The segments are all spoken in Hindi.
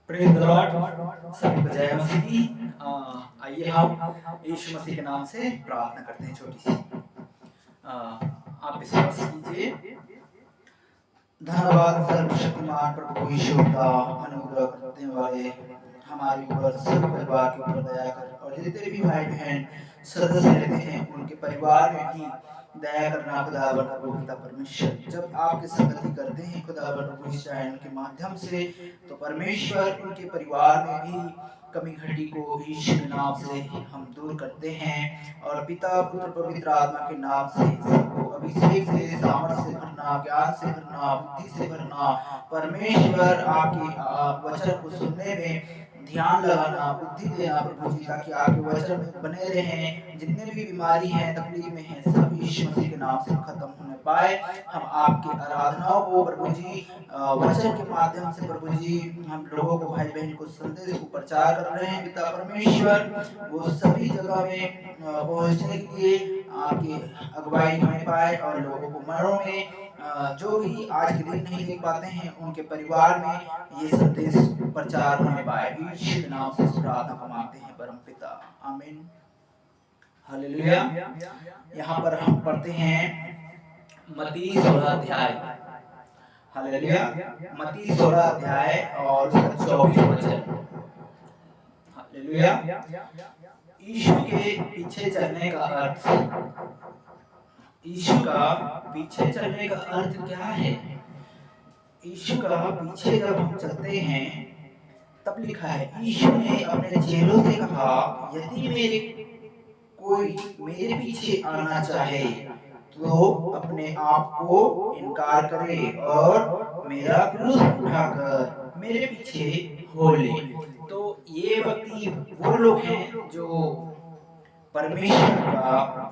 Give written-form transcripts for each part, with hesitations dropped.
Praise the Lord. सभी को जय मसीह की। आइए हम यीशु मसीह के नाम से प्रार्थना करते हैं छोटी सी। आप विश्वास कीजिए। धन्यवाद सर्वशक्तिमान प्रभु यीशु का, अनुग्रह करने वाले हमारे ऊपर, सभी परिवार के ऊपर दया कर, और जितने भी भाई बहन सदस्य रहते हैं उनके परिवार में भी दया करना खुदावन प्रभु पिता परमेश्वर। जब आपके संगति करते हैं खुदावन प्रभु इस चैनल के माध्यम से, तो परमेश्वर उनके परिवार में भी कमी घटी को यीशु के नाम से हम दूर करते हैं, और पिता पुत्र पवित्र आत्मा के नाम से सबको अभिषेक से, सामर्थ से भरना, ज्ञान से भरना, बुद्धि से भरना। परमेश्वर आपके वचन को सुनने में ध्यान लगाना, बुद्धि देना प्रभु जी, ताकि आपके वचन में बने रहें। जितने भी बीमारी हैं, तकलीफ में हैं, सब यीशु मसीह के नाम से खत्म होने पाए। हम आपके आराधनाओं को प्रभु जी वचन के माध्यम से प्रभु जी हम लोगों को, भाई बहन को संदेश को प्रचार कर रहे हैं। पिता परमेश्वर वो सभी जगह में पहुंचने के लिए आपकी अगुवाई हमें पाए, और लोगों को मरों में जो भी आज के दिन नहीं देख पाते हैं उनके परिवार में ये संदेश प्रचार होने पाए। यीशु के नाम से इस प्रार्थना को मांगते हैं परम पिता, आमीन। हालेलुया। यहाँ पर हम पढ़ते हैं मत्ती 16 अध्याय। हालेलुया। मत्ती 16 अध्याय और उसका 24 वचन। हालेलुया। यीशु के पीछे चलने का अर्थ, यीशु का पीछे चलने का अर्थ क्या है? यीशु का पीछे जब हम चलते हैं तब लिखा है, यीशु ने अपने चेलों से कहा, यदि कोई मेरे पीछे आना चाहे तो अपने आप को इनकार करे और मेरा क्रूस उठाकर मेरे पीछे हो ले। तो ये व्यक्ति वो लोग हैं जो परमेश्वर का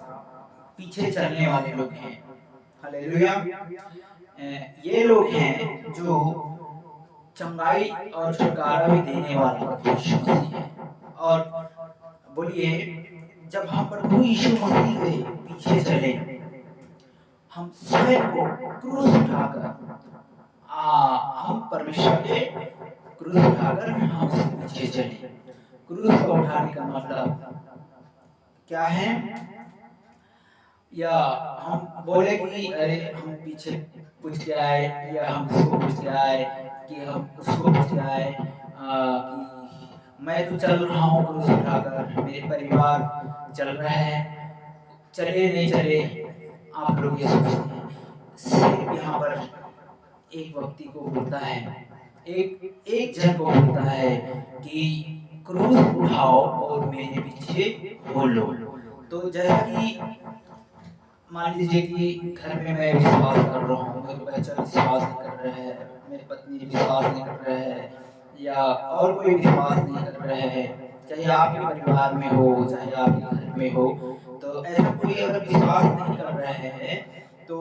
पीछे चलने वाले लोग हैं। हालेलुया। ये लोग हैं जो चंगाई और छुटकारा भी देने वाला प्रभु यीशु मसीह है। और बोलिए, जब हम प्रभु यीशु मसीह के पीछे चले, हम स्वयं को क्रूस उठाकर, हम परमेश्वर के क्रूस उठाकर हम उसके पीछे चले। क्रूस को उठाने का मतलब क्या है? या हम बोले कि अरे हम पीछे पूछ के आए, या हम उसको पूछ के आए, कि हम उसको पूछ के आए कि मैं तो चल रहा हूँ क्रूस उठाकर, मेरे परिवार चल रहा है, चले नहीं चले, आप लोग ये सोचते हैं। सिर्फ यहाँ पर एक व्यक्ति को बोलता है, एक जन को बोलता है कि क्रूस उठाओ और मेरे पीछे हो लो। तो जैसा कि मान लीजिए कि घर में मैं विश्वास कर रहा हूँ, मेरे बच्चा विश्वास नहीं कर रहा है, मेरी पत्नी विश्वास नहीं कर रहा है, या और कोई विश्वास नहीं कर रहा है, चाहे आपके परिवार में हो, चाहे आपके घर में हो, तो ऐसा कोई अगर विश्वास नहीं कर रहा है तो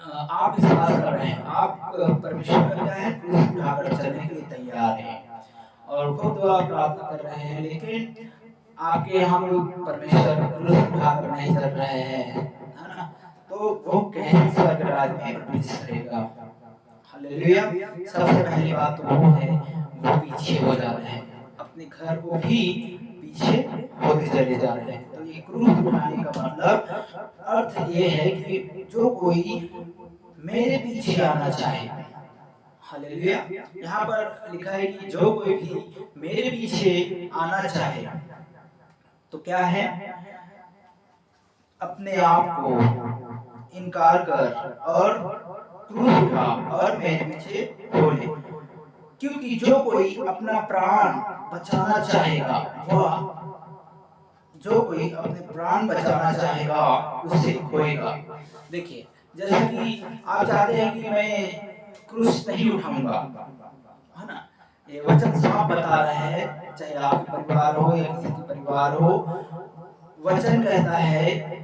आप विश्वास कर रहे हैं, आप परमेश्वर का क्या है, क्रूस उठाकर चलने के लिए तैयार हैं और खुद दुआ प्रार्थना कर रहे हैं, लेकिन आपके यहाँ कोई परमेश्वर का क्रूस उठाकर नहीं चल रहे हैं, है ना? तो वो कैसे स्वर्ग राज्य में प्रवेश करेगा? हालेलुया। सबसे पहली बात तो वो है, वो पीछे हो जा रहे हैं, अपने घर को भी पीछे होते चले जा रहे हैं। तो ये क्रूस उठाने का मतलब अर्थ ये है कि जो कोई मेरे पीछे आना चाहे, हालेलुया। यहाँ पर लिखा है कि जो कोई भी मेरे पीछे आना चाहे, तो क्या है? अपने आप को इनकार कर और क्रूस उठा और मेरे पीछे हो ले। क्योंकि जो कोई अपना प्राण बचाना चाहेगा, वह जो कोई अपने प्राण बचाना चाहेगा उसे खोएगा। देखिए, जैसा कि आप चाहते हैं कि मैं क्रूस नहीं उठाऊंगा, है ना? ये वचन साफ बता रहा है, चाहे आपके परिवार हो या किसी के परिवार हो, वचन कहता है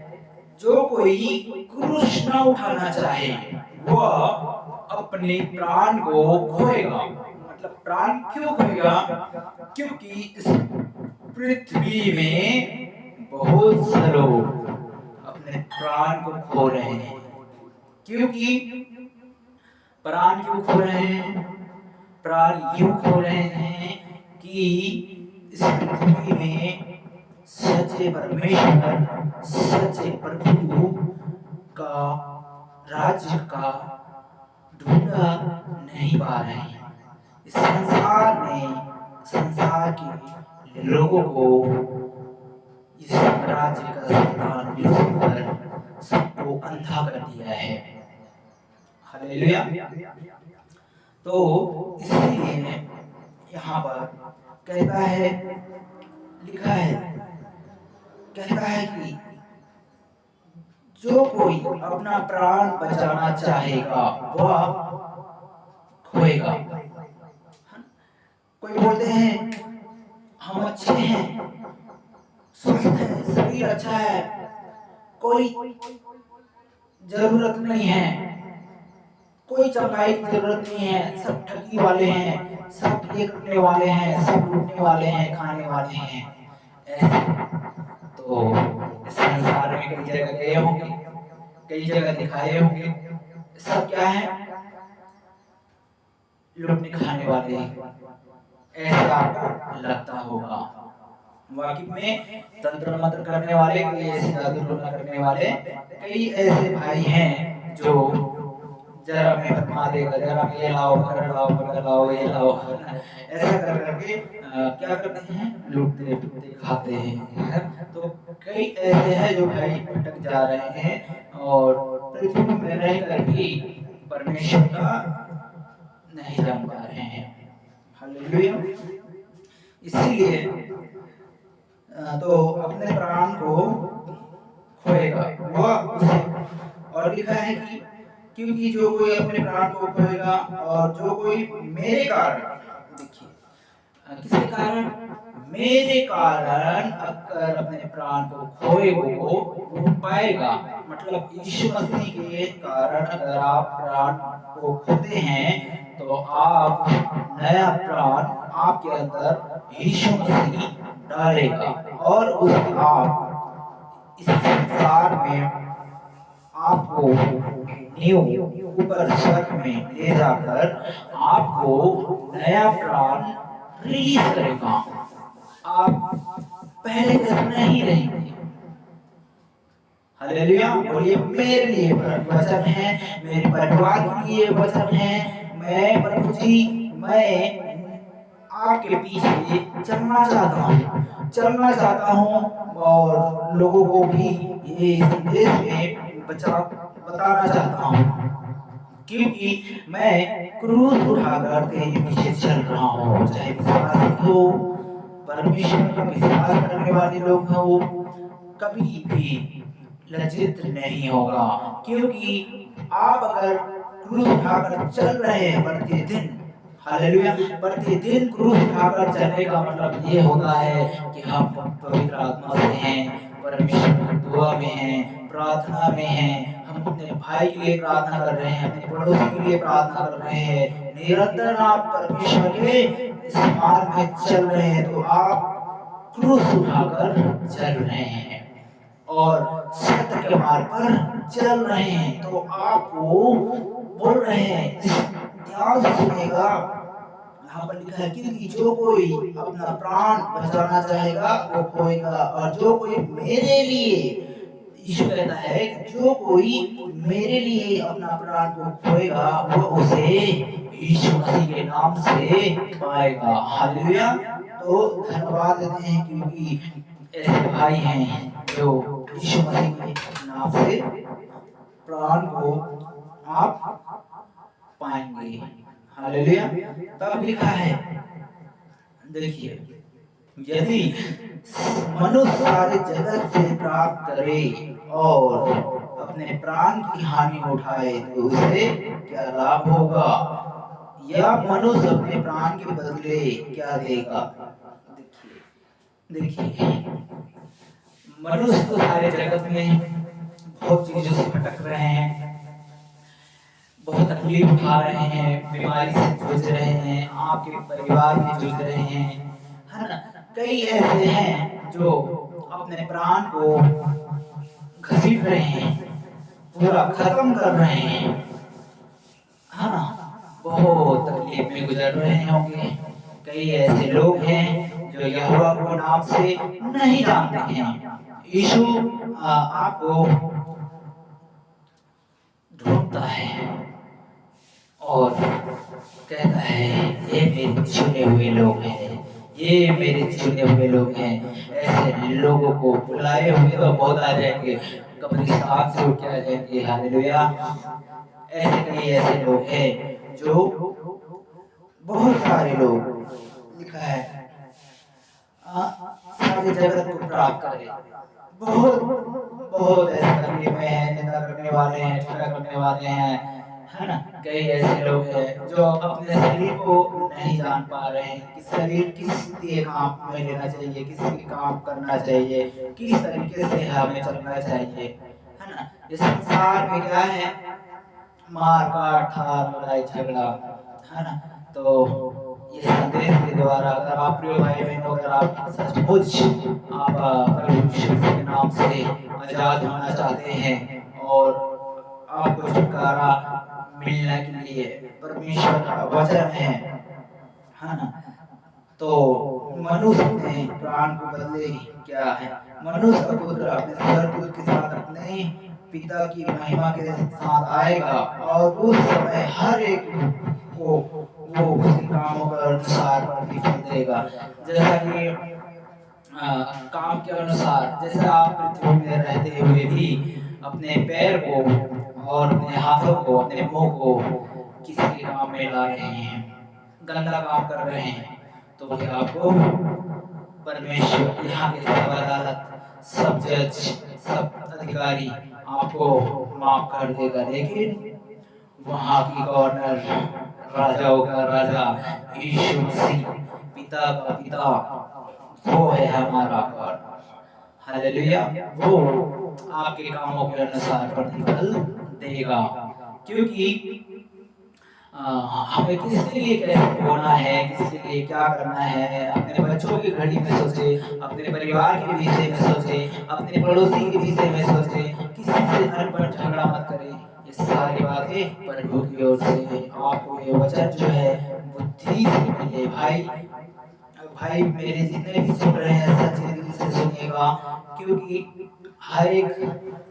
जो कोई क्रूस न उठाना चाहे वह अपने प्राण को खोएगा। मतलब प्राण क्यों खोएगा? क्योंकि इस पृथ्वी में बहुत से लोग अपने प्राण को खो रहे हैं। क्योंकि प्राण क्यों खो रहे हैं? प्राण यूं खो रहे हैं कि इस पृथ्वी में सच्चे परमेश्वर, सच्चे प्रभु का राज्य का ढूंढा नहीं पा रहे हैं। इस संसार ने, संसार के लोगों को इस राज्य का शैतान लूसीफर सबको अंधा कर दिया है। हालेलुया। तो इसलिए यहाँ पर कहता है, लिखा है, कहता है कि जो कोई अपना प्राण बचाना चाहेगा वह खोएगा। कोई बोलते हैं हम अच्छे हैं, स्वस्थ है, शरीर अच्छा है, कोई जरूरत नहीं है, कोई चंगाई की जरूरत नहीं है, सब ठगी वाले हैं, सब ये करने वाले हैं, सब लूटने वाले हैं, खाने वाले हैं। ऐसे तो इस संसार में कई जगह गए होंगे, कई जगह दिखाए होंगे, सब क्या है, लूटने खाने वाले। ऐसा आपको लगता होगा। वाकई में तंत्र मंत्र करने वाले, कई ऐसे जादू टोना करने वाले, कई ऐसे भाई हैं जो जरा मैं फरमा देगा, जरा ये लाओ, मकर लाओ, मकर लाओ, ये लाओ, ऐसा कर करके क्या करते हैं, लूटते पीटते खाते हैं। तो कई ऐसे हैं जो भाई भटक जा रहे हैं और पृथ्वी में रहकर भी परमेश्वर का नहीं जान पा रहे हैं। हालेलुया। इसीलिए तो अपने प्राण को खोएगा वह उसे, और लिखा है कि क्योंकि जो कोई अपने प्राण को खोएगा और जो कोई मेरे कारण, देखिए किसके कारण, मेरे कारण अगर अपने प्राण को खोएगा वो पाएगा। मतलब यीशु मसीह के कारण अगर आप प्राण को खोते हैं तो आप नया प्राण आपके अंदर यीशु मसीह डालेगा और उस आप इस संसार में आपको न्यू ऊपर स्वर्ग में ले जाकर आपको नया प्राण रिलीज करेगा। आप पहले जैसे नहीं रहेंगे। हालेलुया। बोलिए मेरे लिए वचन है, मेरे परिवार के लिए वचन है। मैं प्रभु जी, मैं आपके पीछे चलना चाहता हूँ और लोगों को भी ये संदेश में बताना चाहता हूँ, क्योंकि मैं क्रूस उठाकर तेरे पीछे चल रहा हूँ। चाहे विश्वासी हो, परमेश्वर का विश्वास करने वाले लोग हो, कभी भी लज्जित नहीं होगा, क्योंकि आप अगर क्रूस उठाकर चल रहे हैं प्रतिदिन, हालेलुया, प्रतिदिन क्रूस उठाकर चलने का मतलब ये होता है कि हम पवित्र आत्मा से हैं, परमेश्वर की दुआ में हैं, प्रार्थना में हैं, हम अपने भाई के लिए प्रार्थना कर रहे हैं, अपने पड़ोसी के लिए प्रार्थना कर रहे हैं, निरंतर आप परमेश्वर के इस मार्ग में चल रहे हैं, तो आप क्रूस उठाकर चल रहे हैं और सत्य के मार्ग पर चल रहे हैं। तो आपको बोल रहे हैं, ध्यान से सुनिएगा, यहाँ पर लिखा है क्योंकि जो कोई अपना प्राण बचाना चाहेगा वो खोएगा, और जो कोई मेरे लिए, यीशु कहता है कि जो कोई मेरे लिए अपना प्राण को खोएगा वो उसे यीशु मसीह के नाम से पाएगा। हालेलुया। तो धन्यवाद देते हैं क्योंकि ऐसे भाई हैं जो यीशु मसीह के नाम से प्राण को आप पाएंगे। हालेलुया। तब लिखा है, देखिए, यदि मनुष्य सारे जगत से प्राप्त करे और अपने प्राण की हानि उठाए तो उसे क्या लाभ होगा, या मनुष्य अपने प्राण के बदले क्या देगा। देखिए मनुष्य तो सारे जगत में बहुत चीजों से भटक रहे हैं, बहुत तकलीफ उठा रहे हैं, बीमारी से जूझ रहे हैं, आपके परिवार में जूझ रहे हैं, है ना। कई ऐसे हैं जो अपने प्राण को घसीट रहे हैं, पूरा खत्म कर रहे हैं, है ना। बहुत तकलीफ में गुजर रहे होंगे। कई ऐसे लोग हैं जो यहोवा को नाम से नहीं जानते हैं। यीशु आपको ढूंढता है और कहता है ये मेरे चुने हुए लोग हैं, ये मेरे चुने हुए लोग हैं। ऐसे लोगों को बुलाए हुए तो बहुत आ जाएंगे, कब्रिस्तान से उठ के आ जाएंगे। हालेलुया। ऐसे कई ऐसे लोग हैं जो बहुत सारे लोग लिखा है सारे जगत को प्राप्त करे। बहुत बहुत ऐसे तकलीफ में है, निंदा करने वाले हैं, ठट्ठा करने वाले हैं, है ना। कई ऐसे लोग हैं जो अपने शरीर को नहीं जान पा रहे हैं कि शरीर किस लिए काम में लेना चाहिए, किस लिए काम करना चाहिए, किस तरीके से हमें चलना चाहिए, है ना। इस संसार में क्या है, मार काट थार लड़ाई झगड़ा, है ना। तो ये संदेश के द्वारा अगर आप प्रिय भाई बहनों, अगर आप सचमुच आप प्रभु यीशु मसीह के नाम से आजाद होना चाहते हैं और आपको छुटकारा मिलने के लिए परमेश्वर का वचन है ना। तो मनुष्य अपने प्राण को बदले क्या है, मनुष्य का पुत्र अपने स्वर्गदूत के साथ अपने पिता की महिमा के साथ आएगा और उस समय हर एक को वो उसके कामों के अनुसार प्रतिफल देगा। जैसा कि काम के अनुसार, जैसे आप पृथ्वी में रहते हुए भी अपने पैर को और अपने हाथों को, अपने मुंह को किसी के काम में ला रहे हैं, गंदा काम कर रहे हैं, तो भी आपको परमेश्वर यहाँ के सब अदालत, सब जज, सब अधिकारी आपको माफ कर देगा। लेकिन वहाँ की गवर्नर, राजाओं का राजा यीशु मसीह, पिता का पिता, वो है हमारा गॉड। हालेलुया। वो आपके कामों के अनुसार प्रतिफल देगा। क्योंकि हमें किसके लिए कैसे होना है, किसके लिए क्या करना है, अपने बच्चों की घड़ी में सोचे, अपने परिवार के विषय में सोचे, अपने पड़ोसी के विषय में सोचे, किसी से अनबन झगड़ा मत करें। ये सारी बातें प्रभु की ओर से है। आपको ये वचन जो है बुद्धि से मिले। भाई भाई मेरे जितने भी सुन रहे हैं सच्चे दिल से सुनिएगा, क्योंकि हर एक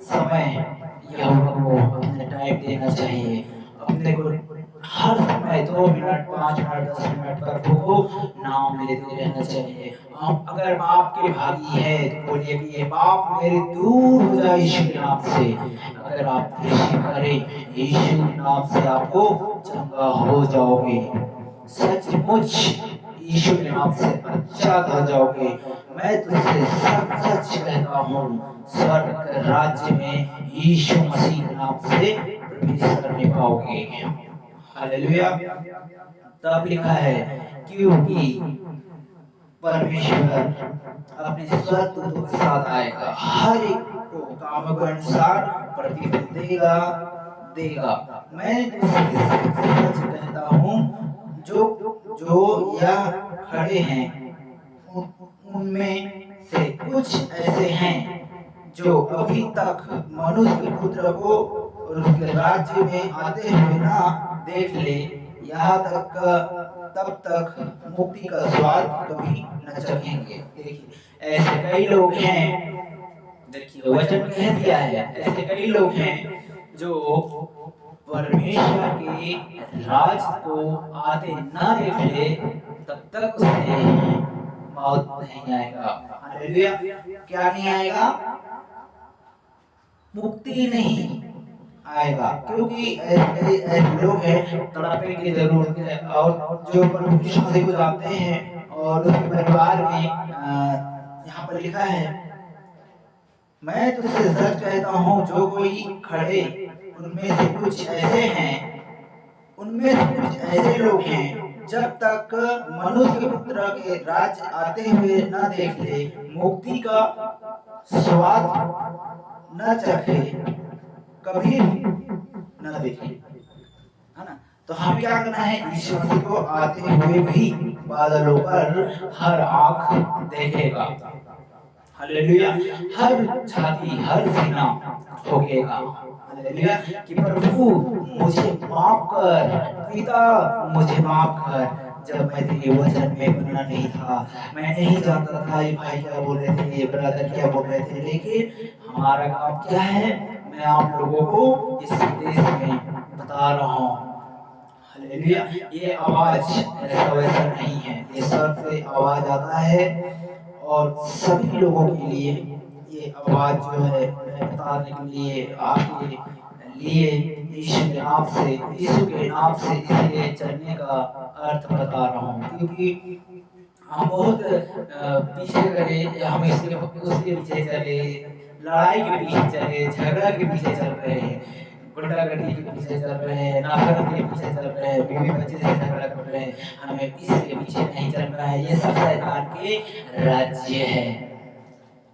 समय यहोवा को अपने टाइम देना चाहिए। अपने को हर समय 2 मिनट, 5 मिनट, 10 मिनट प्रभु को नाम लेते रहना चाहिए। आप अगर पाप के भागी है तो बोलिए कि ये पाप मेरे दूर हो जाए यीशु के नाम से। अगर आप यीशु करें, यीशु के नाम से आपको चंगा हो जाओगे। सचमुच यीशु के नाम से अच्छा हो जाओगे। मैं तुझसे सच सच कहता हूँ, स्वर्ग के राज्य में यीशु मसीह के नाम से प्रवेश करने पाओगे। हालेलुया। तब लिखा है क्योंकि परमेश्वर अपने स्वर्गदूतों के साथ आएगा, हर एक को काम के अनुसार प्रतिफल देगा देगा। मैं तुझसे सच कहता हूँ, जो जो यह खड़े हैं उनमें से कुछ ऐसे हैं जो अभी तक मनुष्य के पुत्र को और उसके राज्य में आते हुए ना देख ले, यहाँ तक तब तक मुक्ति का स्वाद कभी न चखेंगे। देखिए ऐसे कई लोग हैं, देखिए वचन कह दिया है, ऐसे कई लोग हैं जो परमेश्वर के राज को आते न देख ले तब तक उसे मौत नहीं आएगा। हालेलुया। क्या नहीं आएगा? मुक्ति नहीं आएगा। क्योंकि ऐसे लोग हैं तड़पेंगे जरूर है, और जो प्रभु यीशु मसीह को जानते हैं और उसके परिवार में यहाँ पर लिखा है, मैं तुझसे सच कहता हूँ, जो कोई खड़े उनमें से कुछ ऐसे हैं, उनमें से कुछ ऐसे लोग हैं, जब तक मनुष्य के पुत्र के राज्य आते हुए न देख ले, मुक्ति का स्वाद न चखे, कभी न देखे। है ना। तो हमें क्या करना है? यीशु मसीह को आते हुए भी बादलों पर हर आंख देखेगा। हालेलुया। हर छाती, हर सीना ठोकेगा, हालेलुया, कि प्रभु मुझे माफ कर, पिता मुझे माफ कर, जब मैं तेरे वचन में बना नहीं था, मैं नहीं जानता था ये भाई क्या बोल रहे थे, ये ब्रदर क्या बोल रहे थे, लेकिन हमारा काम क्या है, मैं आप लोगों को इस संदेश में बता रहा हूँ, हालेलुया। ये आवाज ऐसा वैसा नहीं है, ये स्वर्ग से आवाज आता है और सभी लोगों के लिए ये आवाज जो है मैं बताने के लिए आपके लिए यीशु के नाम से इसलिए चलने का अर्थ बता रहा हूँ, क्योंकि हम बहुत पीछे गए, हम इसके उसके पीछे चले, लड़ाई के पीछे चले, झगड़ा के पीछे चल रहे हैं, गुंडागर्दी के पीछे चल रहे हैं, नफरत के पीछे चल रहे हैं, बीवी बच्चे से झगड़ा कर रहे हैं, हमें इसके पीछे नहीं चलना है, ये सब शैतान के राज्य है,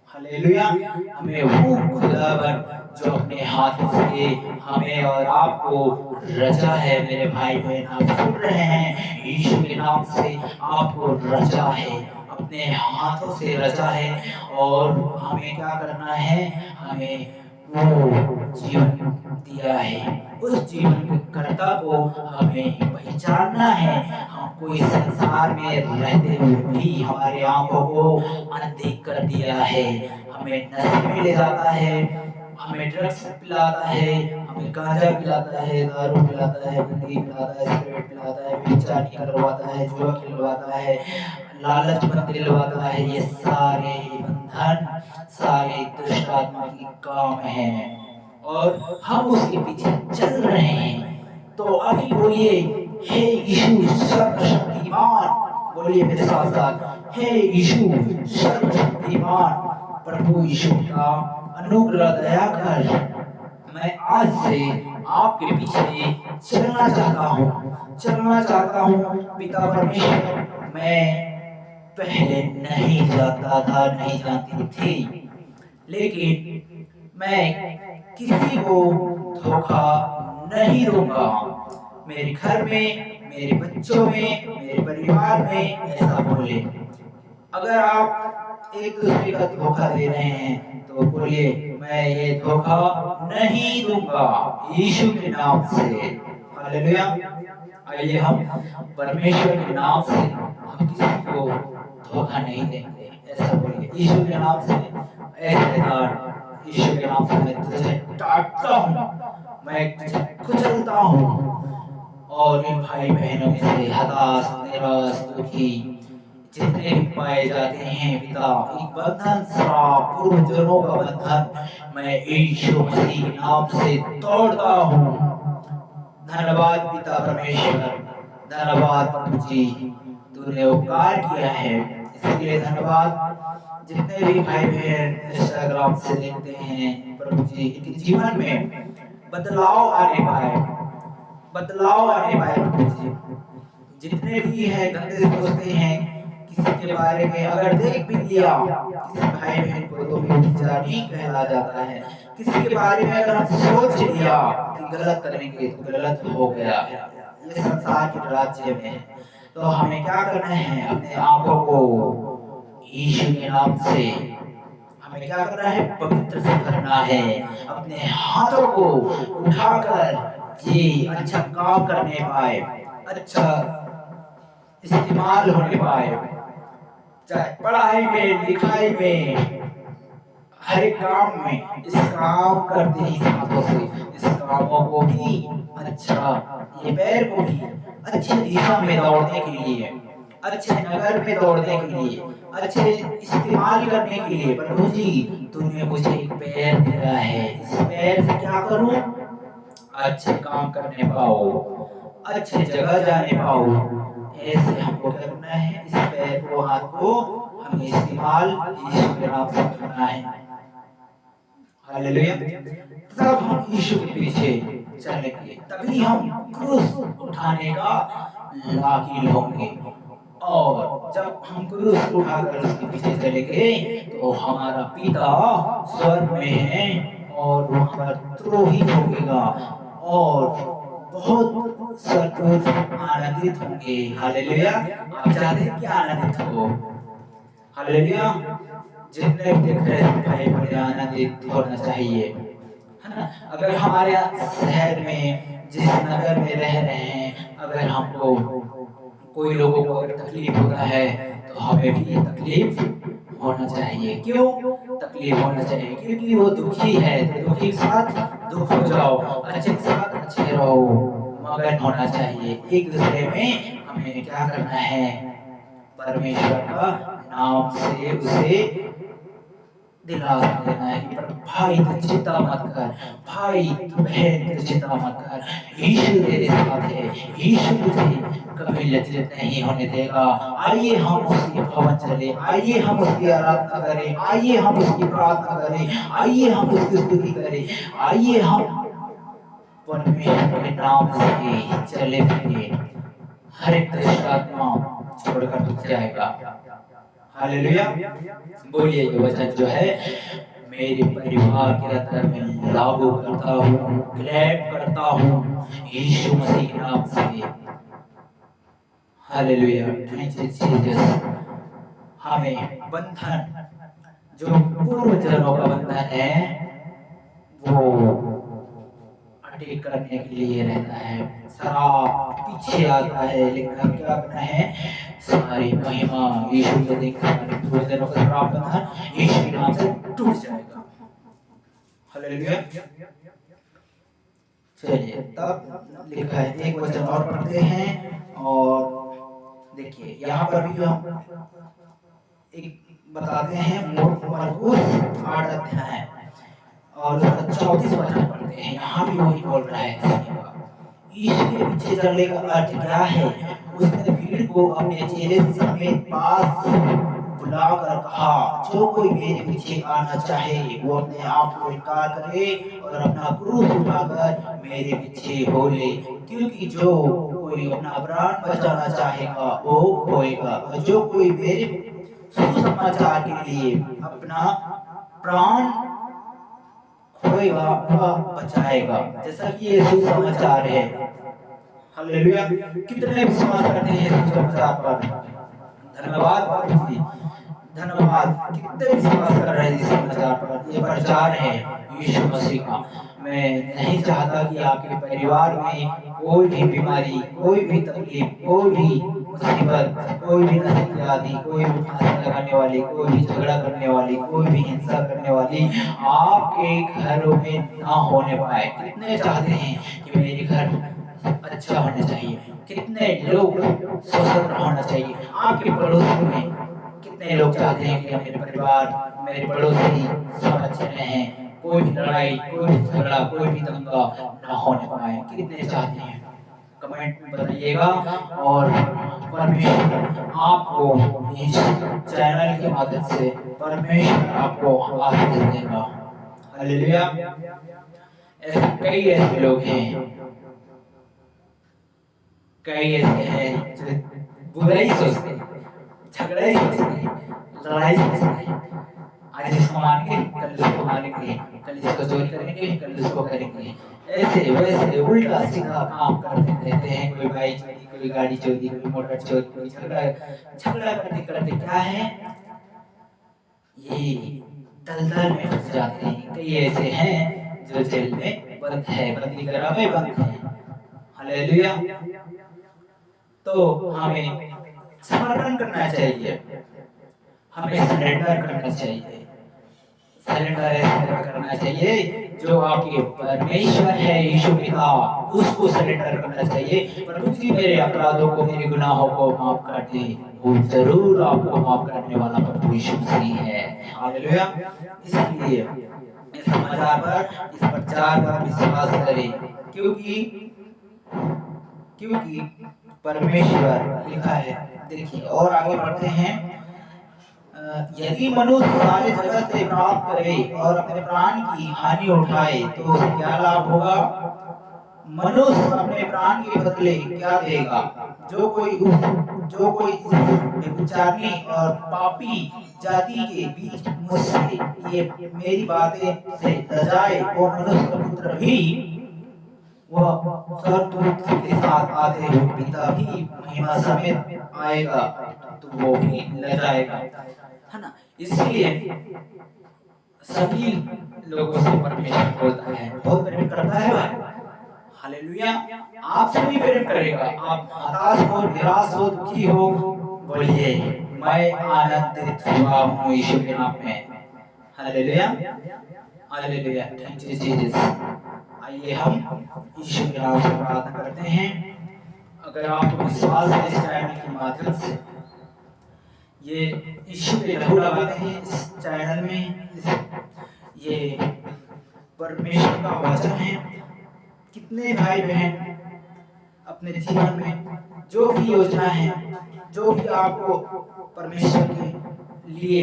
हालेलुया। हमें वो खुदावन जो अपने हाथों से हमें और आपको रचा है, मेरे भाई बहन आप सुन रहे हैं, यीशु के नाम से आपको रचा है, अपने हाथों से रचा है, और हमें क्या करना है, हमें वो जीवन दिया है, उस जीवन के कर्ता को हमें पहचानना है। हमको इस संसार में रहते हुए भी हमारे आंखों को अनदेख कर दिया है, हमें नशे में ले जाता है, हमें ड्रग्स पिलाता है, हमें गांजा पिलाता है, दारू पिलाता है, बीड़ी पिलाता है, सिगरेट पिलाता है, बेचारी करवाता है, जुआ खिलवाता है, लालचपन दिलवाता है, ये सारे बंधन, सारे दुष्ट आत्मा की काम है, और हम उसके पीछे चल रहे हैं। तो अभी बोलिए, हे यीशु सर्वशक्तिमान, बोलिए मेरे साथ साथ, हे यीशु सर्वशक्तिमान, प्रभु यीशु का अनुग्रह दया कर, मैं आज से आपके पीछे चलना चाहता हूँ पिता परमेश्वर। मैं पहले नहीं जानता था, नहीं जानती थी, लेकिन मैं किसी को धोखा नहीं दूंगा, मेरे घर में, मेरे बच्चों में, मेरे परिवार में ऐसा बोले। अगर आप एक दूसरे का धोखा दे रहे हैं तो बोलिए, मैं ये धोखा नहीं दूंगा यीशु के नाम से, हालेलुया। आइए हम परमेश्वर के नाम से हम किसी को धोखा नहीं देंगे, ऐसा बोलिए यीशु के नाम से। ऐ शैतान, यीशु के नाम से मैं तुझे डांटता हूँ, मैं तुझे कुचलता हूँ, और इन भाई बहनों में से हताश, निराश, दुखी जितने भी पाए जाते हैं पिता, एक बंधन, श्राप, पूर्व जन्मों का बंधन, मैं यीशु मसीह के नाम से तोड़ता हूँ। धन्यवाद पिता परमेश्वर, धन्यवाद प्रभु जी, तूने उपकार किया है, इसलिए धन्यवाद। जितने भी भाई बहन इंस्टाग्राम से देखते हैं प्रभु जी, इनके जीवन में बदलाव आने पाए, बदलाव आने पाए प्रभु जी। जितने भी है गंदे सोचते हैं किसी के बारे में, अगर देख भी लिया किसी भाई बहन को तो बेचारी कहला जाता है, किसी के बारे में अगर हम सोच लिया कि गलत करेंगे तो गलत हो गया, ये संसार के राज्य में है। तो हमें क्या करना है, अपने आंखों को यीशु के नाम से हमें क्या करना है, पवित्र से करना है, अपने हाथों को उठाकर ये अच्छा काम करने पाए, अच्छा इस्तेमाल होने पाए, चाहे पढ़ाई में, लिखाई में, हर एक काम में, इस काम करते ही हाथों से इस कामों को भी अच्छा, ये पैर को भी अच्छी दिशा में दौड़ने के लिए, अच्छे नगर में दौड़ने के लिए, अच्छे इस्तेमाल करने के लिए, प्रभु जी तूने मुझे एक पैर दिया है, इस पैर से क्या करूं, अच्छे काम करने पाओ, अच्छे जगह जाने पाओ, ऐसे हमको करना है, इस पैर को, हाथ को हमें इस्तेमाल यीशु के नाम से करना है, हालेलुया। तब हम यीशु के पीछे चलेंगे, तभी हम क्रूस उठाने का लायक होंगे, और जब हम क्रूस उठाकर उसके पीछे चलेंगे तो हमारा पिता स्वर्ग में है, और वहां पर द्रोही होगा, और बहुत स्वर्गदूत आनंदित होंगे, हालेलुया। आप चाहते हैं कि आनंदित हो, हालेलुया। जितने भी देख रहे हैं भाई बड़े आनंदित होना चाहिए, है ना। अगर हमारे शहर में जिस नगर में रह रहे हैं, अगर हमको कोई लोगों को अगर तकलीफ होता है तो हमें भी तकलीफ होना चाहिए। क्यों तकलीफ होना चाहिए? क्योंकि वो दुखी है तो दुखी के साथ दुख हो जाओ, अच्छे के साथ अच्छे रहो, मगन होना चाहिए एक दूसरे में। हमें क्या करना है? परमेश्वर का नाम से उसे दिलासा देना है कि भाई तू चिंता मत कर, भाई तू बहन तू चिंता मत कर, यीशु तेरे साथ है, यीशु तुझे कभी लज्जित नहीं होने देगा। आइए हम उसके भवन चले, आइए हम उसकी आराधना करें, आइए हम उसकी प्रार्थना करें, आइए हम उसकी स्तुति करें, आइए हम परमेश्वर के नाम से चले फिरे, हर एक दुष्ट आत्मा छोड़कर उठ जाएगा। हालेलुया। बोलिए ये वचन जो है मेरे परिवार के अंदर मैं लागू करता हूँ, क्लेम करता हूँ यीशु मसीह के नाम से। हालेलुया। Thank you Jesus. हमें बंधन जो पूर्व जन्मों का बंधन है वो अटैक करने के लिए रहता है, शराब पीछे आता है, लेकिन हमें क्या करना है? सारी महिमा यीशु को देकर हमारे पूर्वजों का श्राप बंधन यीशु के नाम से टूट जाएगा। हालेलुया। चलिए तब लिखा है, एक वचन और पढ़ते हैं और देखिए यहाँ पर भी हम एक बताते हैं मरकुस 8 अध्याय और उसका 34 वचन पढ़ते हैं। यहाँ भी वही बोल रहा है, यीशु के पीछे चलने का अर्थ क्या है? उसने भीड़ को अपने चेले समेत पास बुलाकर कहा, जो कोई मेरे पीछे आना चाहे वो अपने आप को इनकार करे और अपना क्रूस उठाकर मेरे पीछे हो ले। क्योंकि जो कोई अपना प्राण बचाना चाहेगा वो खोएगा, और जो कोई मेरे सुसमाचार के लिए अपना प्राण खोएगा वह बचाएगा। जैसा कि ये सुसमाचार है। हालेलुया। कितने विश्वास करते हैं सुसमाचार पर? धन्यवाद बाबू जी, धन्यवाद। कितने विश्वास कर रहे हैं इस समाचार पर? ये प्रचार है यीशु मसीह का। मैं नहीं चाहता कि आपके परिवार में कोई भी बीमारी, कोई भी तकलीफ, कोई भी मुसीबत, कोई भी नस्ल आदि, कोई भी फांसी लगाने वाली, कोई भी झगड़ा करने वाली, कोई भी हिंसा करने वाली आपके घरों में ना होने पाए। कितने चाहते हैं कि मेरे घर अच्छा होना चाहिए? कितने लोग स्वस्थ होना चाहिए? आपके पड़ोस में कितने लोग चाहते हैं कि मेरे परिवार, मेरे पड़ोसी सब अच्छे रहें, कोई भी लड़ाई, कोई भी झगड़ा, कोई भी दंगा ना होने पाए? कितने चाहते हैं? कमेंट में बताइएगा। और परमेश्वर आपको इस चैनल के माध्यम से परमेश्वर आपको आशीष देगा। हालेलुया। ऐसे कई ऐसे लोग हैं, कई ऐसे हैं जो बुराई सोचते हैं, झगड़ा ही सोचते हैं, लड़ाई सोचते हैं। आज इसको मारेंगे, कल उसको मारेंगे, कल इसको चोरी करेंगे, कल उसको करेंगे। ऐसे वैसे उल्टा सीधा काम करते रहते हैं। कोई बाइक चोरी, कोई गाड़ी चोरी, कोई मोटर चोरी, कोई झगड़ा। झगड़ा करते करते क्या है, ये दलदल में फंस जाते हैं। कई ऐसे हैं जो जेल में बंद है, बंदी घर में बंद है। हालेलुया। तो हमें समर्पण करना चाहिए, हमें सरेंडर करना चाहिए। सरेंडर ऐसा करना चाहिए जो आपके परमेश्वर है यीशु पिता, उसको सरेंडर करना चाहिए। प्रभु जी मेरे अपराधों को, मेरे गुनाहों को माफ कर दे, वो जरूर आपको माफ करने वाला प्रभु यीशु मसीह है। हालेलुया। इसलिए इस समाचार पर, इस प्रचार पर विश्वास करें, क्योंकि क्योंकि परमेश्वर लिखा है। देखिए और आगे बढ़ते हैं। यदि मनुष्य सारे जगत से प्राप्त करे और अपने प्राण की हानि उठाए तो उसे क्या लाभ होगा? मनुष्य अपने प्राण के बदले क्या देगा? जो कोई इस व्यभिचारिणी और पापी जाति के बीच मुझसे ये मेरी बातें से लजाए, वो मनुष्य का पुत्र भी वह स्वर्गदूत के साथ आते हुए पिता भी महिमा समेत आएगा तो वो भी लजाएगा। है ना? इसलिए सभी लोगों से परमेश्वर बोलता है, बहुत प्रेम करता है भाई। हालेलुया। आपसे भी प्रेम करेगा। आप हताश हो, निराश हो, दुखी हो, बोलिए मैं आनंदित हुआ हूँ यीशु के नाम में। Hallelujah, hallelujah, thank you Jesus. आइए हम यीशु के नाम से प्रार्थना करते हैं। अगर आपको विश्वास है इस चैनल के माध्यम से, ये यीशु के लहू लगाते हैं इस चैनल में, ये परमेश्वर का वचन है। कितने भाई बहन अपने जीवन में जो भी योजना है, जो भी आपको परमेश्वर के लिए,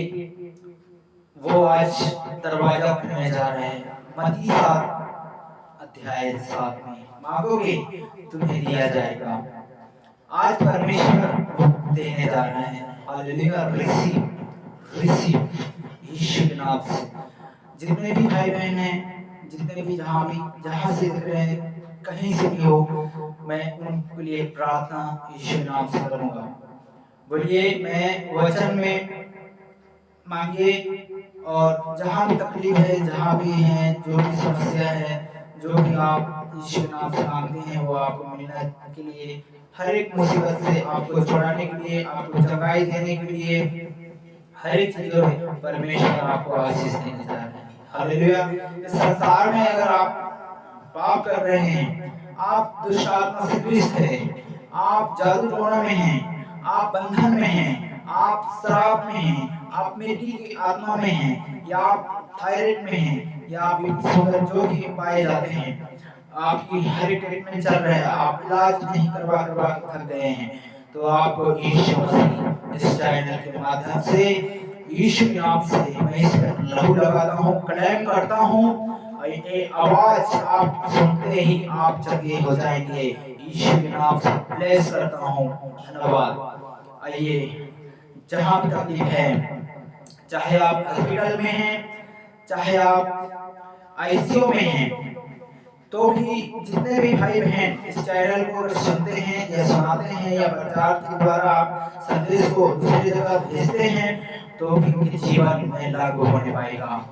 वो आज दरवाजा खुलने जा रहे हैं। मत्ती 7 अध्याय 7 में मांगोगे तुम्हें दिया जाएगा। आज परमेश्वर देने जा रहे हैं। हालेलुया, रिसीव यीशु के नाम से। जितने भी भाई बहन हैं, जितने भी जहाँ से देख रहे हैं, कहीं से भी हो, मैं उनके लिए प्रार्थना यीशु के नाम से करूंगा। बोलिए मैं वचन में मांगिए, और जहाँ भी तकलीफ है, जहाँ भी है, जो भी समस्या है, जो भी आप यीशु के नाम से मांगते हैं, वो आपको मिलने के लिए, हर एक मुसीबत से आपको छुड़ाने के लिए, आपको चंगाई देने के लिए, हर एक चीजों में परमेश्वर आपको आशीष देने जा रहे हैं। हालेलुया। इस संसार में अगर आप पाप कर रहे हैं, आप दुष्ट आत्मा से ग्रस्त हैं, आप जादू टोना में हैं, आप बंधन में हैं, आप शराब में हैं, आप मिट्टी की आत्मा में हैं, या आप थायराइड में हैं, या आप शुगर जो भी पाए जाते हैं, आपकी हर एक ट्रीटमेंट चल रहा है, आप इलाज नहीं करवा करवा के थक गए हैं, तो आपको यीशु मसीह इस चैनल के माध्यम से, यीशु के नाम से मैं इस पर लहू लगाता हूँ, क्लेम करता हूँ। ये आवाज आप सुनते ही आप जगह हो जाएंगे। यीशु के नाम से ब्लेस करता हूँ। धन्यवाद। आइए, जहाँ भी तकलीफ है, चाहे आप हॉस्पिटल में हैं, चाहे आप आईसीयू में हैं, तो भी जितने भी भाई बहन इस चैनल को सुनते हैं या सुनाते हैं या प्रचार के द्वारा आप संदेश को दूसरी जगह भेजते हैं, तो भी उनके जीवन में लागू होने पाएगा।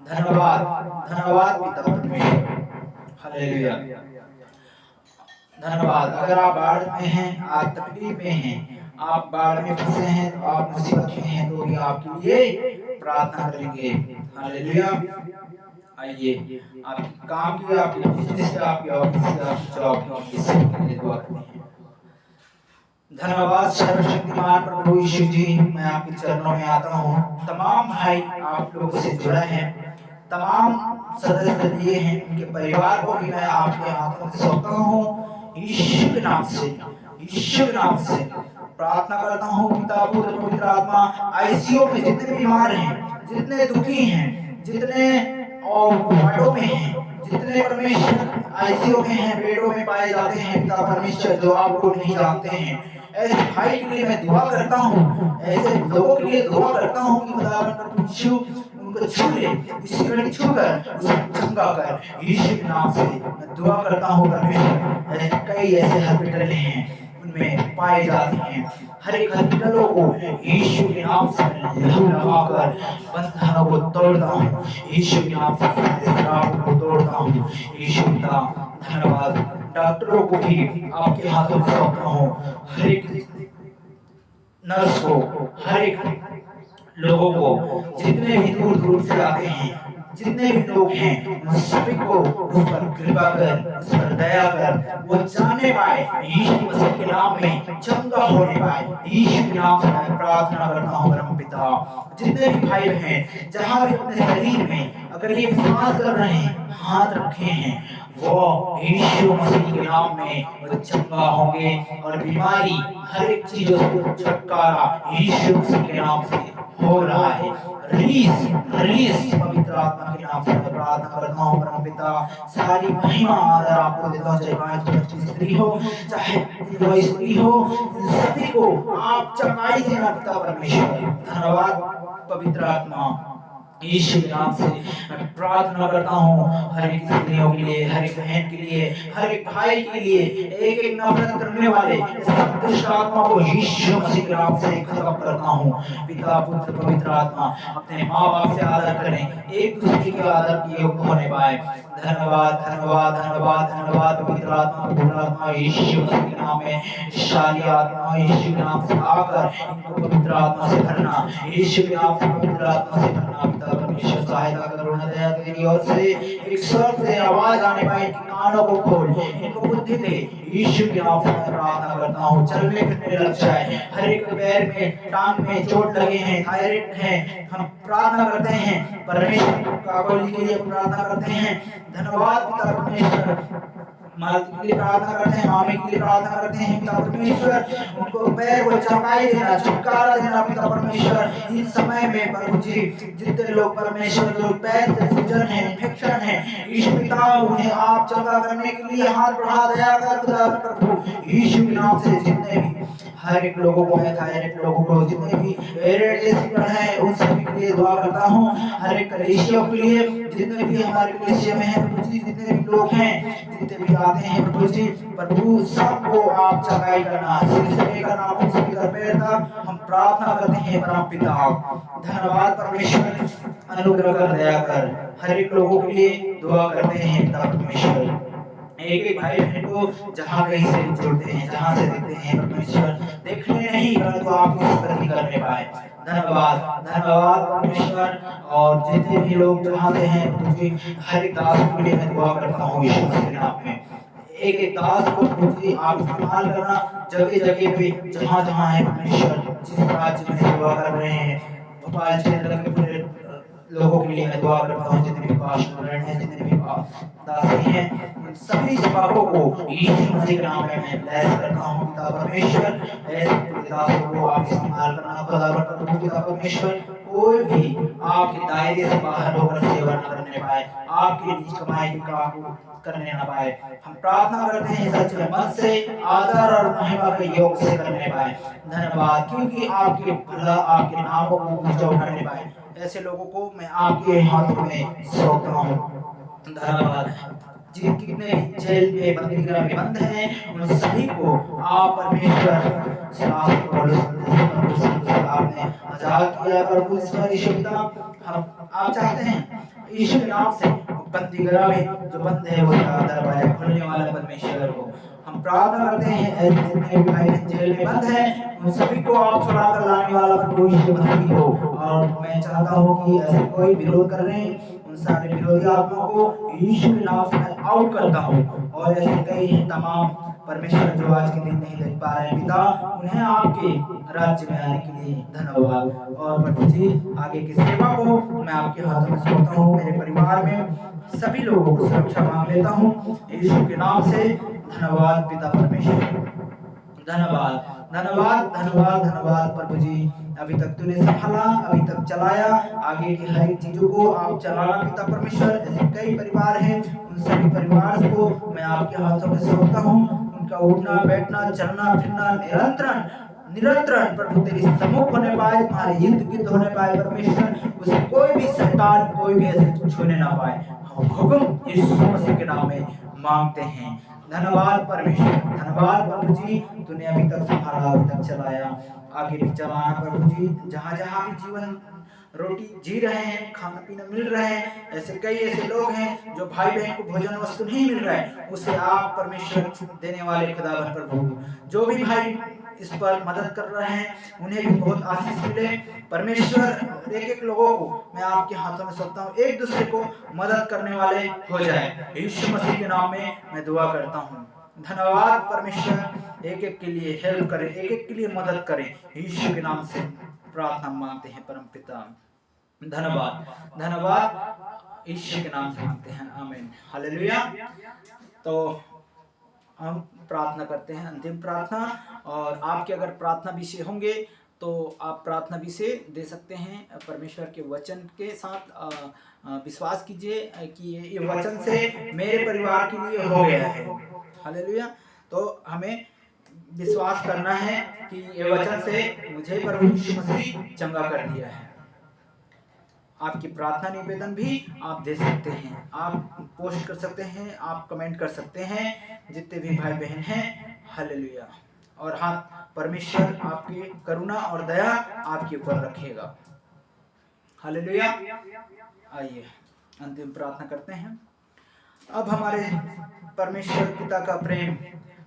धन्यवाद, धन्यवाद पिता परमेश्वर। हालेलुया, धन्यवाद। अगर आप बाढ़ में हैं, आप तकलीफ में हैं, आप बाढ़ में फंसे हैं, तो आप मुसीबत में हैं, तो भी आपके लिए प्रार्थना करेंगे। हालेलुया। आइए, आपके काम की, आपके बिजनेस की, आपके ऑफिस की, आपकी जॉब की, आपकी सबके लिए दुआ करते हैं। धन्यवाद सर्वशक्तिमान प्रभु यीशु जी, मैं आपके चरणों में आता हूँ। तमाम भाई आप लोगों से जुड़ा है, तमाम सदस्य दिए हैं, उनके परिवार को भी मैं आपके हाथों में सौंपता हूँ। यीशु के नाम से, यीशु के नाम से प्रार्थना करता हूँ। पिता, पुत्र, पवित्र आत्मा, आईसीयू में जितने बीमार हैं, जितने दुखी हैं, जितने वार्डों में हैं, जितने परमेश्वर आईसीयू में हैं, बेडों में पाए जाते हैं, पिता परमेश्वर जो आपको नहीं जानते हैं, ऐसे भाई के लिए मैं दुआ करता हूँ, ऐसे लोगों के लिए दुआ करता हूँ कि खुदावन प्रभु यीशु उनको छू ले, इस घड़ी छूकर उसे चंगा कर। यीशु के नाम से मैं दुआ करता हूँ परमेश्वर। ऐसे कई ऐसे हॉस्पिटल हैं, उनमें पाए जाते हैं, हर एक हॉस्पिटलों को यीशु के नाम से लहू लगाकर बंधनों को तोड़ता हूँ। यीशु के नाम से शराब को तोड़ता हूँ। यीशु पिता धन्यवाद। डॉक्टरों को भी आपके हाथों में सौंपता हूँ। हर एक नर्स को, हर एक लोगों को, जितने भी दूर दूर से आते हैं, जितने भी लोग हैं, उन सभी को उस पर कृपा कर, उस पर दया कर, वो जाने पाए, यीशु मसीह के नाम में चंगा होने पाए। यीशु के नाम से मैं प्रार्थना करता हूँ परम पिता। जितने भी भाई बहन जहाँ भी अपने शरीर में अगर ये विश्वास कर रहे हैं, हाथ रखे हैं, वो यीशु मसीह के नाम में वो चंगा होंगे, और बीमारी हर एक चीजों से छुटकारा यीशु मसीह के नाम से हो रहा है। रिलीज रिलीज पवित्र आत्मा के नाम से प्रार्थना करता हूँ परम पिता। सारी महिमा आदर आपको देता हूँ, चाहे स्त्री हो, चाहे विधवा स्त्री हो, सभी को आप चंगाई देना पिता परमेश्वर। धन्यवाद पवित्र आत्मा। यीशु के नाम से मैं प्रार्थना करता हूँ हर एक स्त्रियों के लिए, हर एक बहन के लिए, हर एक भाई के लिए, एक एक नफरत करने वाले सब दुष्ट आत्मा को यीशु मसीह के नाम से खत्म करता हूँ। पिता पुत्र पवित्र आत्मा अपने माँ बाप से आदर करें, एक दूसरे के आदर के योग्य होने पाए। धन्यवाद धन्यवाद धन्यवाद धन्यवाद पवित्र आत्मा, पवित्र आत्मा यीशु मसीह के नाम में शाली आत्मा यीशु के नाम से आकर इनको पवित्र आत्मा से भरना, यीशु के नाम से पवित्र आत्मा से भरना। पिता परमेश्वर सहायता करुणा दया तेरी ओर से एक स्वर से आवाज आने पाए, इनके कानों को खोल, इनको बुद्धि दे। यीशु के नाम से मैं प्रार्थना करता हूँ चलने फिरने लग जाए, हर एक पैर में टांग में चोट लगे हैं, थायराइड है, हम प्रार्थना करते हैं परमेश्वर काबुल के लिए प्रार्थना करते हैं। धन्यवाद पिता परमेश्वर, मालती के लिए प्रार्थना करते हैं, मामी के लिए प्रार्थना करते हैं। पिता परमेश्वर उनको पैर को चमकाई देना, छुटकारा देना। पिता परमेश्वर इस समय में प्रभु जी जितने लोग परमेश्वर जो पैर से सूजन है, इन्फेक्शन है, यीशु पिता उन्हें आप चंगा करने के लिए हाथ बढ़ा दया कर खुदा प्रभु यीशु के नाम से। जितने भी हर एक लोगों को, मैं हर एक लोगों को जितने भी रेड एसिड है उन सभी के लिए दुआ करता हूँ। हर एक कलीसिया के लिए जितने भी हमारे कलीसिया में हैं प्रभु जी, जितने भी लोग हैं, जितने भी आते हैं प्रभु जी, प्रभु सबको आप चंगाई करना, सिर से लेकर नाखून से लेकर पैर तक हम प्रार्थना करते हैं परम पिता। धन्यवाद परमेश्वर, अनुग्रह कर दया कर हर एक लोगों के लिए दुआ करते हैं पिता परमेश्वर। एक एक भाई बहन को जहाँ कहीं से जुड़ते हैं, जहाँ से देखते हैं परमेश्वर, देखने नहीं परंतु आपकी स्तुति करने पाए। धन्यवाद धन्यवाद परमेश्वर। और जितने भी लोग जहाँ से हैं मुझे हर एक दास के लिए मैं दुआ करता हूँ यीशु मसीह के नाम में। एक एक दास को मुझे आप इस्तेमाल करना जगह जगह पे, जहाँ जहाँ है परमेश्वर, जिस राज्य में सेवा कर रहे हैं, भोपाल क्षेत्र के पूरे लोगों के लिए मैं दुआ करता हूँ। जितने भी पास्टर हैं, जितने भी दासी हैं, उन सभी सेवकों को यीशु मसीह के नाम में मैं ब्लेस करता हूँ। पिता परमेश्वर ऐसे पूरे दासों को आप इस्तेमाल करना खुदा प्रभु। पिता परमेश्वर कोई भी आपके दायरे से बाहर होकर सेवा न करने पाए, आपके निज कमाई के काम को करने न पाए। हम प्रार्थना करते हैं सच्चे मन से, आदर और महिमा के योग से करने पाए। धन्यवाद क्योंकि आपके भला आपके नामों को ऊंचा उठाने पाए। ऐसे लोगों को मैं आपके हाथों में सौंपता हूँ। धन्यवाद। जिन कितने जेल में बंदी गृह में बंद हैं उन सभी को आप परमेश्वर आपने आजाद किया प्रभु। यीशु पिता हम आप चाहते हैं यीशु के नाम से बंदी गृह में जो बंद है वो दरवाजा खोलने वाला परमेश्वर हो। हम प्रार्थना करते हैं ऐसे जितने भी भाई जेल में बंद हैं उन सभी को आप छुड़ा कर लाने वाला प्रभु यीशु मसीह हो। और मैं चाहता हूँ कि ऐसे कोई विरोध कर रहे हैं उन सारे विरोधी आत्माओं को यीशु के नाम से मैं आउट करता हूँ। और ऐसे कई हैं तमाम परमेश्वर जो आज के दिन नहीं देख पा रहे हैं पिता, उन्हें आपके राज्य में आने के लिए धन्यवाद। और प्रभु जी आगे की सेवा को मैं आपके हाथों में सौंपता हूँ। मेरे परिवार में सभी लोगों को सुरक्षा मांग लेता हूँ यीशु के नाम से। धन्यवाद पिता परमेश्वर, धन्यवाद धन्यवाद धन्यवाद धन्यवाद प्रभु जी। अभी तक तूने संभाला, अभी तक चलाया, आगे की हर एक चीजों को आप चलाना पिता परमेश्वर। ऐसे कई परिवार हैं उन सभी परिवार को मैं आपके हाथों में सौंपता हूँ। उनका उठना बैठना चलना फिरना निरंतर निरंतर प्रभु तेरी सम्मुख होने पाए, तुम्हारे युद्ध गिद्ध होने पाए परमेश्वर। उसे कोई भी शैतान कोई भी ऐसे छूने ना पाए। हम हुक्म यीशु मसीह के नाम में मांगते हैं। धन्यवाद परमेश्वर, धन्यवाद प्रभु जी। तूने अभी तक संभाला, अभी तक चलाया, आगे भी चलाना प्रभु जी। जहाँ जहाँ भी जीवन रोटी जी रहे हैं, खाना पीना मिल रहे हैं, ऐसे कई ऐसे लोग हैं जो भाई बहन को भोजन वस्तु नहीं मिल रहा है, उसे आप परमेश्वर देने वाले खुदावन प्रभु। जो भी भाई इस पर मदद कर रहे हैं उन्हें भी बहुत आशीष मिले परमेश्वर। एक एक लोगों को मैं आपके हाथों में सौंपता हूँ, एक दूसरे को मदद करने वाले हो जाए यीशु मसीह के नाम में मैं दुआ करता हूँ। धन्यवाद परमेश्वर, एक एक के लिए हेल्प करें, एक एक के लिए मदद करें, यीशु के नाम से प्रार्थना मांगते हैं परम पिता। धन्यवाद धन्यवाद यीशु के नाम से मांगते हैं, आमीन हालेलुया। तो हम प्रार्थना करते हैं अंतिम प्रार्थना, और आपके अगर प्रार्थना विषय होंगे तो आप प्रार्थना विषय दे सकते हैं। परमेश्वर के वचन के साथ विश्वास कीजिए कि ये वचन से मेरे परिवार के लिए हो गया है, हालेलुया। तो हमें विश्वास करना है कि ये वचन से मुझे प्रभु यीशु मसीह चंगा कर दिया है। आपकी प्रार्थना निवेदन भी आप दे सकते हैं, आप पोस्ट कर सकते हैं, आप कमेंट कर सकते हैं, जितने भी भाई बहन हैं। हालेलुया। और हाँ, परमेश्वर आपकी करुणा और दया आपके ऊपर रखेगा। हालेलुया। आइए अंतिम प्रार्थना करते हैं। अब हमारे परमेश्वर पिता का प्रेम,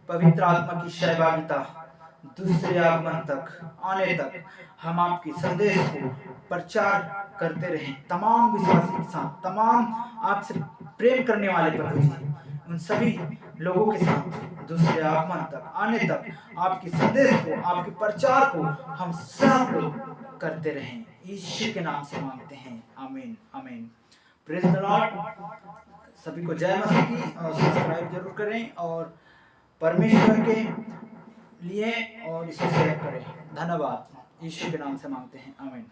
पवित्र आत्मा की सहभागिता, दूसरे आगमन तक आने तक हम आपके संदेश को प्रचार करते रहें, तमाम विश्वासी के साथ, तमाम आपसे प्रेम करने वाले प्रभु जी, उन सभी लोगों के साथ दूसरे आगमन तक आने तक आपके संदेश को, आपके प्रचार को हम सब लोग करते रहें। यीशु के नाम से मांगते हैं, आमीन आमीन। Praise the Lord. सभी को जय मसीह की, और सब्सक्राइब जरूर करें और परमेश्वर के लिए और इसे शेयर करें। धन्यवाद। यीशु के नाम से मांगते हैं, आमीन।